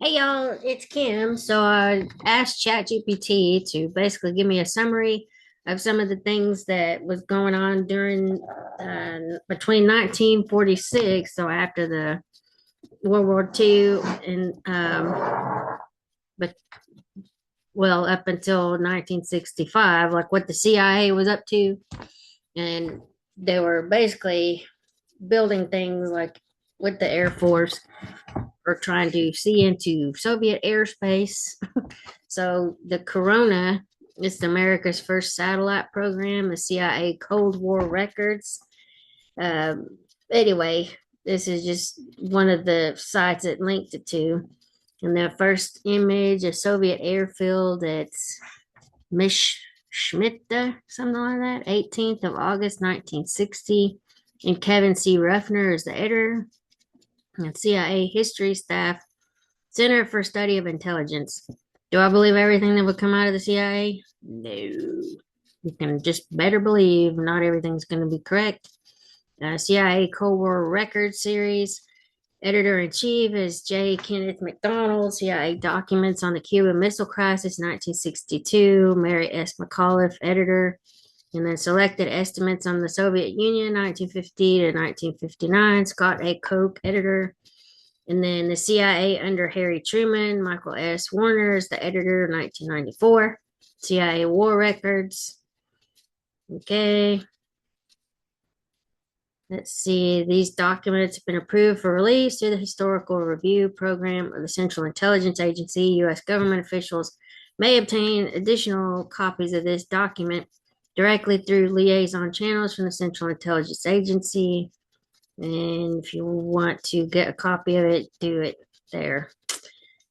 Hey y'all, it's Kim. So I asked ChatGPT to basically give me a summary of some of the things that was going on during between 1946, so after the World War II, and but well up until 1965, like what the CIA was up to, and they were basically building things like with the Air Force or trying to see into Soviet airspace. So the Corona is America's first satellite program, the CIA Cold War records. Um, anyway, this is just one of the sites it linked it to. And the first image, a Soviet airfield at Mish Schmitta, something like that, 18th of August, 1960. And Kevin C. Ruffner is the editor. And CIA history staff, Center for Study of Intelligence. Do I believe everything that would come out of the CIA? No. You can just better believe not everything's going to be correct. CIA Cold War Records Series. Editor in chief is J. Kenneth McDonald. CIA Documents on the Cuban Missile Crisis, 1962. Mary S. McAuliffe, editor. And then Selected Estimates on the Soviet Union, 1950 to 1959. Scott A. Koch, editor. And then the CIA under Harry Truman, Michael S. Warner is the editor, 1994. CIA War Records. Okay. Let's see. These documents have been approved for release through the Historical Review Program of the Central Intelligence Agency. U.S. government officials may obtain additional copies of this document directly through liaison channels from the Central Intelligence Agency. And if you want to get a copy of it, do it there.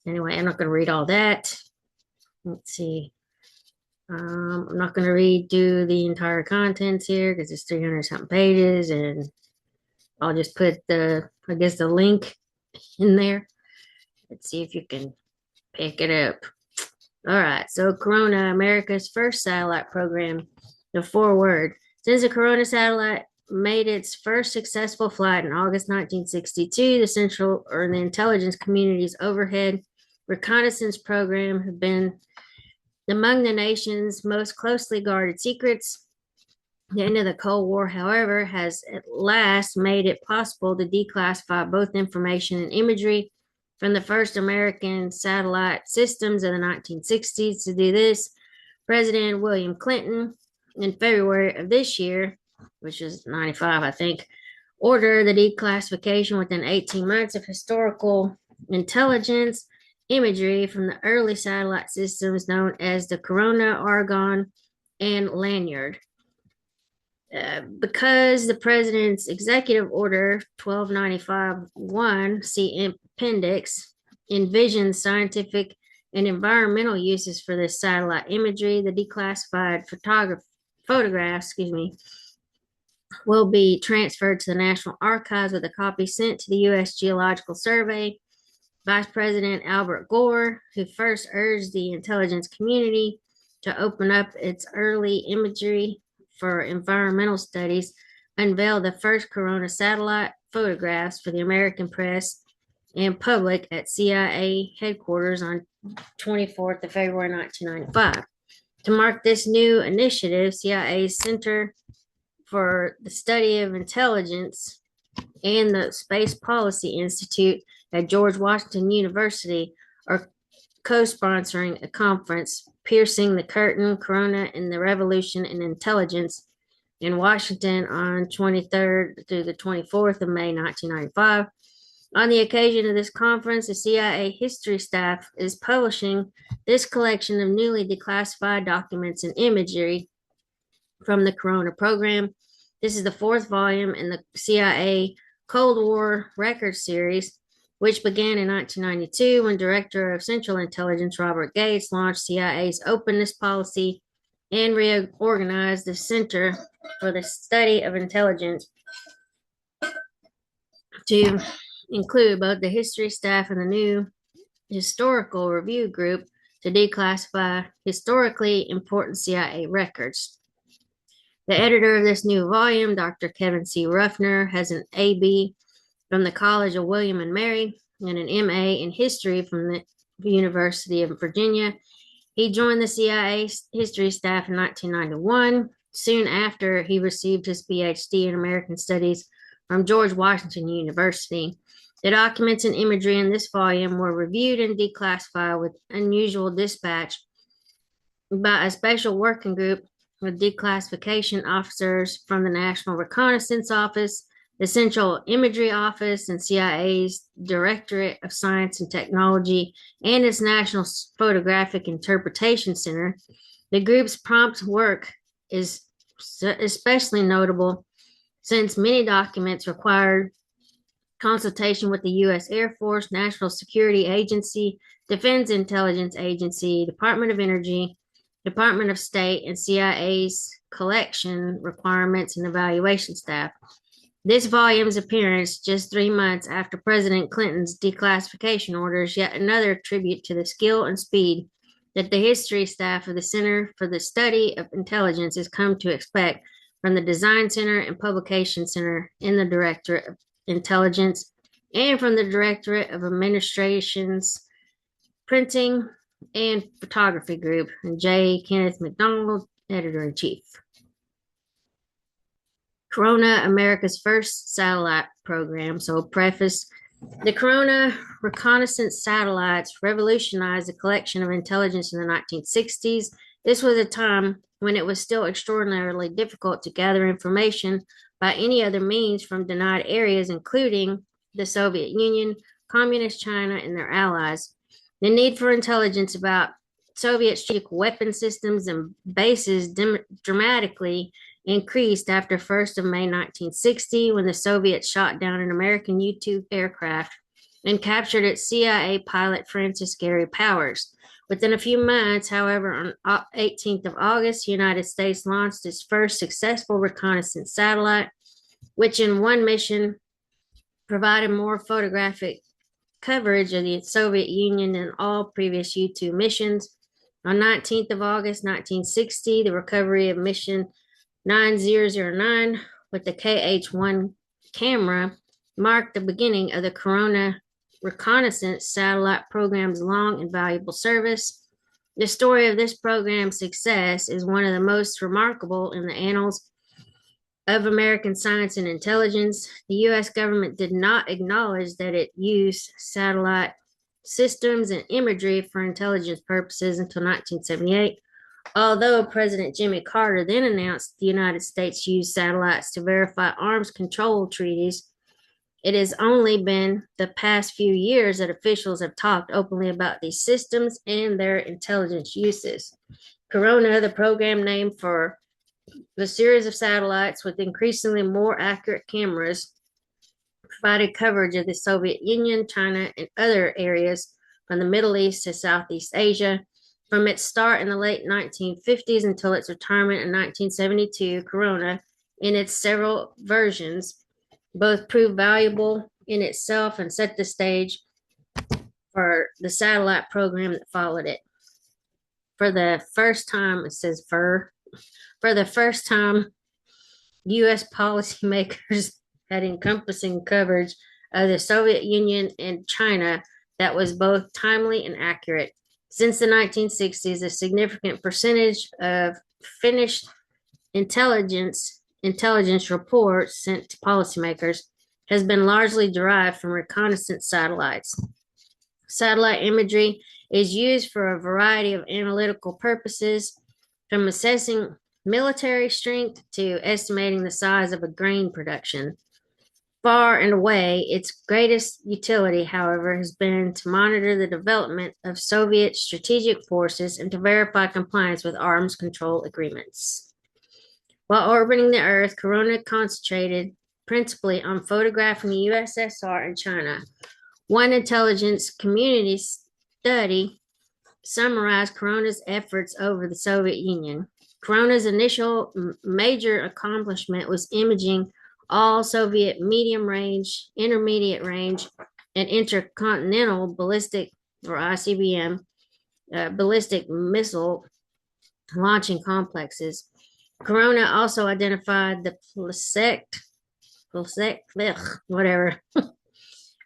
Anyway, I'm not going to read all that. Let's see. I'm not going to redo the entire contents here because it's 300 something pages, and I'll just put the link in there. Let's see if you can pick it up. All right. So Corona, America's first satellite program, the foreword. Since the Corona satellite made its first successful flight in August 1962, the intelligence community's overhead reconnaissance program have been among the nation's most closely guarded secrets. The end of the Cold War, however, has at last made it possible to declassify both information and imagery from the first American satellite systems of the 1960s. To do this, President William Clinton, in February of this year, which is 95, I think, ordered the declassification within 18 months of historical intelligence imagery from the early satellite systems known as the Corona, Argon, and Lanyard. Because the president's executive order 1295-1, see appendix, envisions scientific and environmental uses for this satellite imagery, the declassified photographs, will be transferred to the National Archives with a copy sent to the U.S. Geological Survey. Vice President Albert Gore, who first urged the intelligence community to open up its early imagery for environmental studies, unveiled the first Corona satellite photographs for the American press and public at CIA headquarters on 24th of February 1995. To mark this new initiative, CIA's Center for the Study of Intelligence and the Space Policy Institute at George Washington University are co-sponsoring a conference, Piercing the Curtain, Corona and the Revolution in Intelligence, in Washington on 23rd through the 24th of May, 1995. On the occasion of this conference, the CIA history staff is publishing this collection of newly declassified documents and imagery from the Corona program. This is the fourth volume in the CIA Cold War Records series, which began in 1992 when Director of Central Intelligence Robert Gates launched CIA's openness policy and reorganized the Center for the Study of Intelligence to include both the history staff and the new historical review group to declassify historically important CIA records. The editor of this new volume, Dr. Kevin C. Ruffner, has an AB from the College of William and Mary and an MA in history from the University of Virginia. He joined the CIA history staff in 1991. Soon after, he received his PhD in American Studies from George Washington University. The documents and imagery in this volume were reviewed and declassified with unusual dispatch by a special working group with declassification officers from the National Reconnaissance Office, the Central Imagery Office, and CIA's Directorate of Science and Technology, and its National Photographic Interpretation Center. The group's prompt work is especially notable since many documents required consultation with the U.S. Air Force, National Security Agency, Defense Intelligence Agency, Department of Energy, Department of State, and CIA's collection requirements and evaluation staff. This volume's appearance just 3 months after President Clinton's declassification orders, yet another tribute to the skill and speed that the history staff of the Center for the Study of Intelligence has come to expect from the Design Center and Publication Center in the Directorate of Intelligence and from the Directorate of Administration's Printing and Photography Group, and J. Kenneth McDonald, Editor-in-Chief. Corona, America's first satellite program. So, preface. The Corona reconnaissance satellites revolutionized the collection of intelligence in the 1960s. This was a time when it was still extraordinarily difficult to gather information by any other means from denied areas, including the Soviet Union, Communist China, and their allies. The need for intelligence about Soviet strategic weapon systems and bases dramatically increased after 1st of May 1960, when the Soviets shot down an American U-2 aircraft and captured its CIA pilot Francis Gary Powers. Within a few months, however, on 18th of August, the United States launched its first successful reconnaissance satellite, which in one mission provided more photographic coverage of the Soviet Union than all previous U-2 missions. On 19th of August 1960, the recovery of mission 9009 with the KH-1 camera marked the beginning of the Corona reconnaissance satellite program's long and valuable service. The story of this program's success is one of the most remarkable in the annals of American science and intelligence. The U.S. government did not acknowledge that it used satellite systems and imagery for intelligence purposes until 1978. Although President Jimmy Carter then announced the United States used satellites to verify arms control treaties, it has only been the past few years that officials have talked openly about these systems and their intelligence uses. Corona, the program name for the series of satellites with increasingly more accurate cameras, provided coverage of the Soviet Union, China, and other areas from the Middle East to Southeast Asia. From its start in the late 1950s until its retirement in 1972, Corona, in its several versions, both proved valuable in itself and set the stage for the satellite program that followed it. For the first time, it says for the first time, U.S. policymakers had encompassing coverage of the Soviet Union and China that was both timely and accurate. Since the 1960s, a significant percentage of finished intelligence reports sent to policymakers has been largely derived from reconnaissance satellites. Satellite imagery is used for a variety of analytical purposes, from assessing military strength to estimating the size of a grain production. Far and away, its greatest utility, however, has been to monitor the development of Soviet strategic forces and to verify compliance with arms control agreements. While orbiting the Earth, Corona concentrated principally on photographing the USSR and China. One intelligence community study summarized Corona's efforts over the Soviet Union. Corona's initial major accomplishment was imaging all Soviet medium-range, intermediate-range, and intercontinental ballistic, or ICBM, ballistic missile launching complexes. Corona also identified the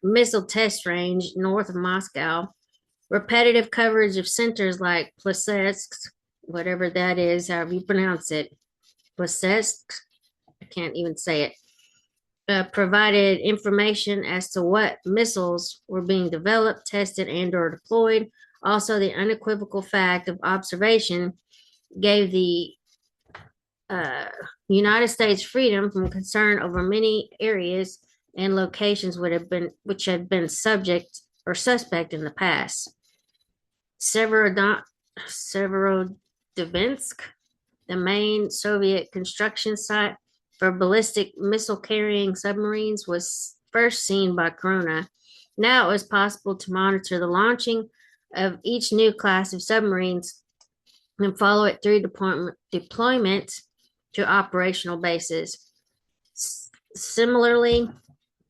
missile test range north of Moscow. Repetitive coverage of centers like Plesetsk, whatever that is, however you pronounce it, Plesetsk, I can't even say it, provided information as to what missiles were being developed, tested, and or deployed. Also, the unequivocal fact of observation gave the uh, United States freedom from concern over many areas and locations which had been subject or suspect in the past. Severodonetsk, the main Soviet construction site for ballistic missile carrying submarines, was first seen by Corona. Now it was possible to monitor the launching of each new class of submarines and follow it through deployment to operational bases. Similarly,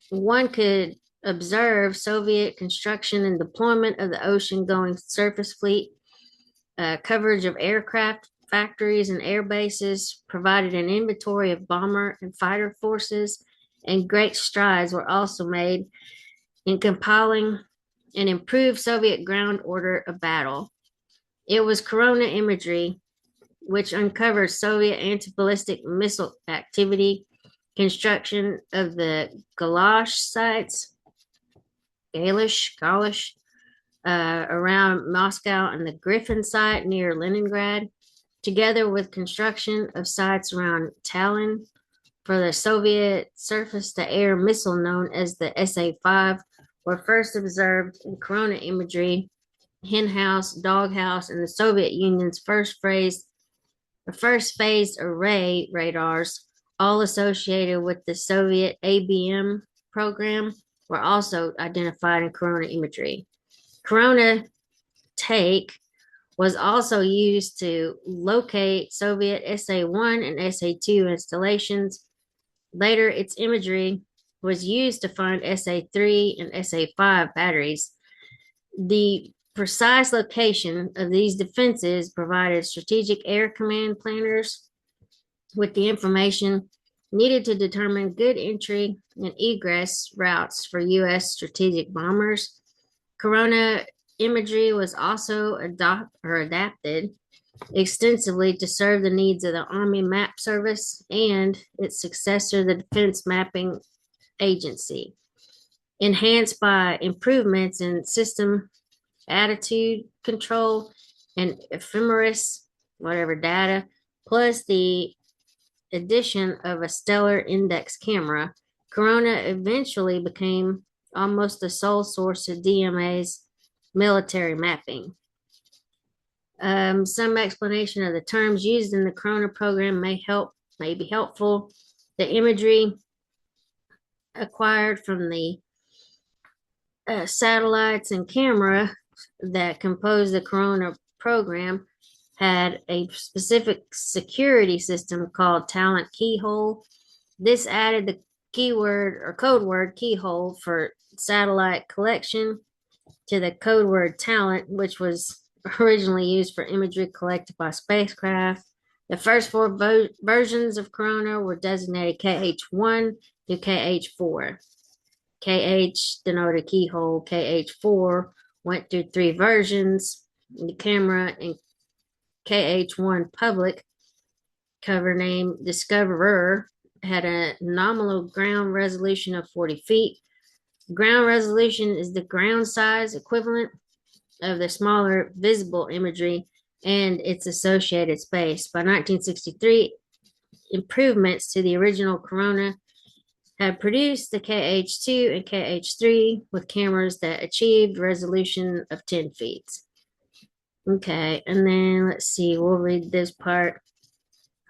one could observe Soviet construction and deployment of the ocean-going surface fleet. Coverage of aircraft factories and air bases provided an inventory of bomber and fighter forces, and great strides were also made in compiling an improved Soviet ground order of battle. It was Corona imagery which uncovered Soviet anti-ballistic missile activity, construction of the Galash sites, Galish, around Moscow, and the Griffin site near Leningrad, together with construction of sites around Tallinn for the Soviet surface-to-air missile known as the SA-5, were first observed in Corona imagery, Henhouse, Doghouse, and the Soviet Union's first phased array radars, all associated with the Soviet ABM program, were also identified in Corona imagery. Corona take was also used to locate Soviet SA-1 and SA-2 installations. Later, its imagery was used to find SA-3 and SA-5 batteries. The precise location of these defenses provided strategic air command planners with the information needed to determine good entry and egress routes for U.S. strategic bombers. Corona imagery was also adapted extensively to serve the needs of the Army Map Service and its successor, the Defense Mapping Agency, enhanced by improvements in system attitude control and ephemeris, whatever data, plus the addition of a stellar index camera. Corona eventually became almost the sole source of DMA's military mapping. Some explanation of the terms used in the Corona program may be helpful. The imagery acquired from the satellites and camera that compose the Corona program had a specific security system called Talent Keyhole. This added the keyword or code word keyhole for satellite collection to the code word talent, which was originally used for imagery collected by spacecraft. The first four versions of Corona were designated KH1 to KH4. KH denoted keyhole. KH4 went through three versions. The camera and KH1 public cover name Discoverer had a nominal ground resolution of 40 feet. Ground resolution is the ground size equivalent of the smaller visible imagery and its associated space. By 1963, improvements to the original Corona had produced the KH2 and KH3 with cameras that achieved resolution of 10 feet. Okay, and then let's see, we'll read this part.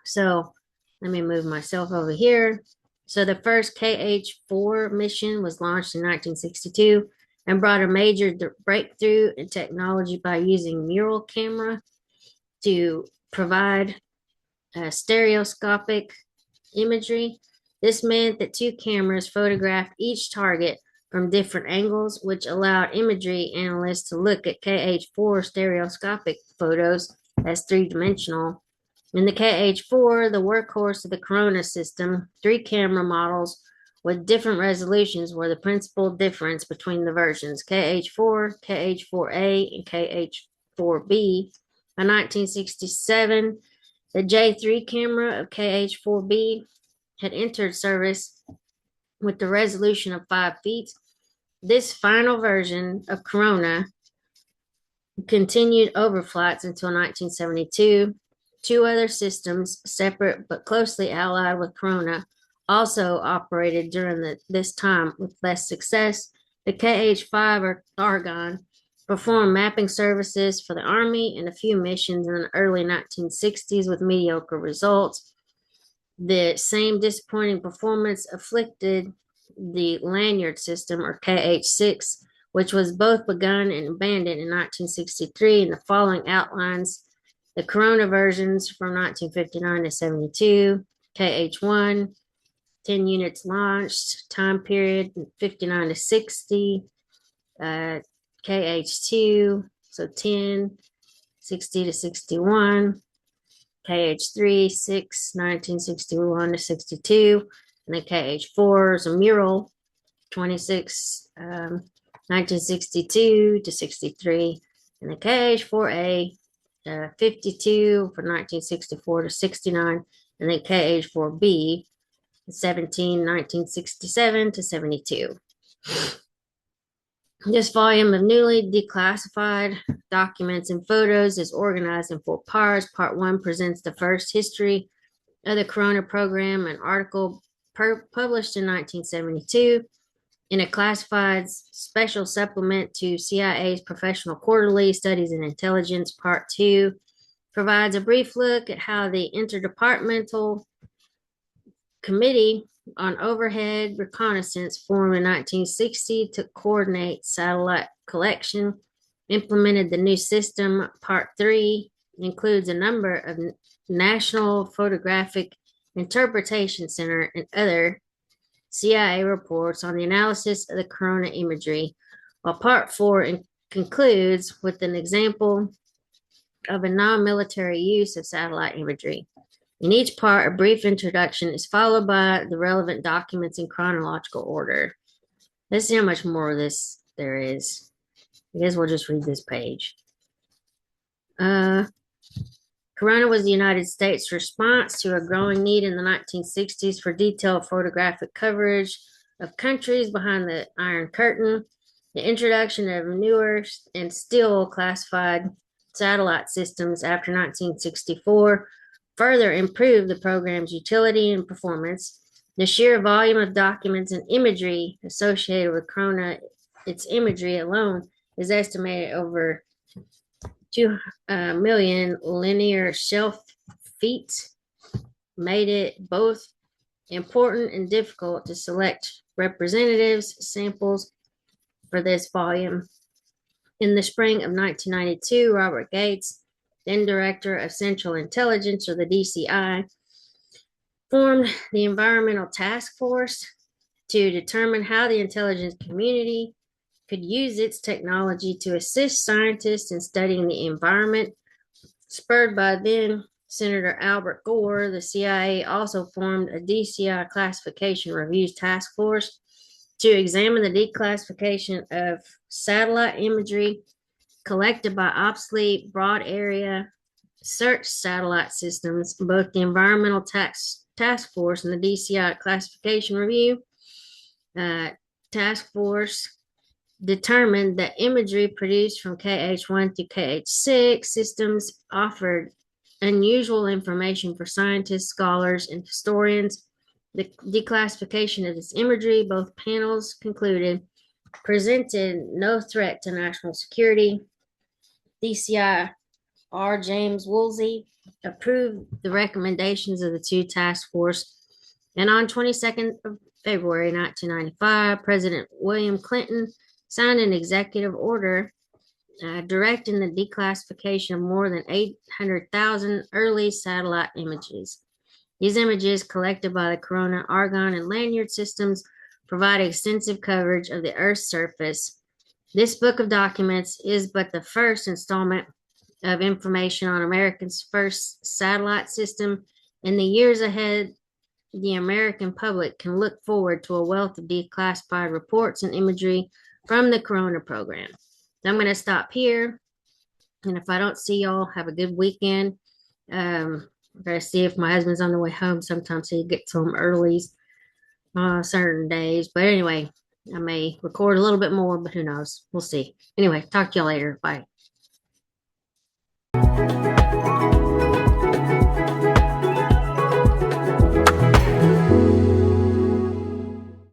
So let me move myself over here. So the first KH4 mission was launched in 1962 and brought a major breakthrough in technology by using mural camera to provide stereoscopic imagery. This meant that two cameras photographed each target from different angles, which allowed imagery analysts to look at KH4 stereoscopic photos as three-dimensional. In the KH4, the workhorse of the Corona system, three camera models with different resolutions were the principal difference between the versions KH4, KH4A, and KH4B. By 1967, the J3 camera of KH4B had entered service with the resolution of 5 feet. This final version of Corona continued overflights until 1972. Two other systems, separate but closely allied with Corona, also operated during this time with less success. The KH-5 or Argonne performed mapping services for the Army and a few missions in the early 1960s with mediocre results. The same disappointing performance afflicted the Lanyard system, or KH-6, which was both begun and abandoned in 1963. In the following outlines the Corona versions from 1959 to 72, KH-1, 10 units launched, time period 59 to 60, KH-2, so 10, 60 to 61, KH-3, 6, 1961 to 62, and then KH-4 is a mural, 26, 1962 to 63, and the KH-4A, 52 from 1964 to 69, and then KH-4B, 17, 1967 to 72. This volume of newly declassified documents and photos is organized in 4 parts. Part 1 presents the first history of the Corona program, an article published in 1972 in a classified special supplement to CIA's Professional Quarterly Studies in Intelligence. Part 2 provides a brief look at how the Interdepartmental Committee on Overhead Reconnaissance, formed in 1960 to coordinate satellite collection, implemented the new system. Part 3 includes a number of National Photographic Interpretation Center and other CIA reports on the analysis of the Corona imagery, while Part 4 concludes with an example of a non-military use of satellite imagery. In each part, a brief introduction is followed by the relevant documents in chronological order. Let's see how much more of this there is. I guess we'll just read this page. Corona was the United States' response to a growing need in the 1960s for detailed photographic coverage of countries behind the Iron Curtain. The introduction of newer and still classified satellite systems after 1964 further improved the program's utility and performance. The sheer volume of documents and imagery associated with Corona, its imagery alone, is estimated over 2 million linear shelf feet, made it both important and difficult to select representatives samples for this volume. In the spring of 1992, Robert Gates, then Director of Central Intelligence, or the DCI, formed the Environmental Task Force to determine how the intelligence community could use its technology to assist scientists in studying the environment. Spurred by then Senator Albert Gore, the CIA also formed a DCI classification reviews task force to examine the declassification of satellite imagery collected by obsolete broad area search satellite systems. Both the Environmental Task Force and the DCI classification review task force determined that imagery produced from KH-1 to KH-6 systems offered unusual information for scientists, scholars, and historians. The declassification of this imagery, both panels concluded, presented no threat to national security. DCI R. James Woolsey approved the recommendations of the 2 task force, and on 22nd of February 1995, President William Clinton signed an executive order directing the declassification of more than 800,000 early satellite images. These images, collected by the Corona, Argonne, and Lanyard systems, provide extensive coverage of the Earth's surface. This book of documents is but the first installment of information on America's first satellite system. In the years ahead, the American public can look forward to a wealth of declassified reports and imagery from the Corona program. So I'm going to stop here. And if I don't see y'all, have a good weekend. I gotta see if my husband's on the way home. Sometimes he gets home early certain days. But anyway, I may record a little bit more, but who knows? We'll see. Anyway, talk to y'all later. Bye.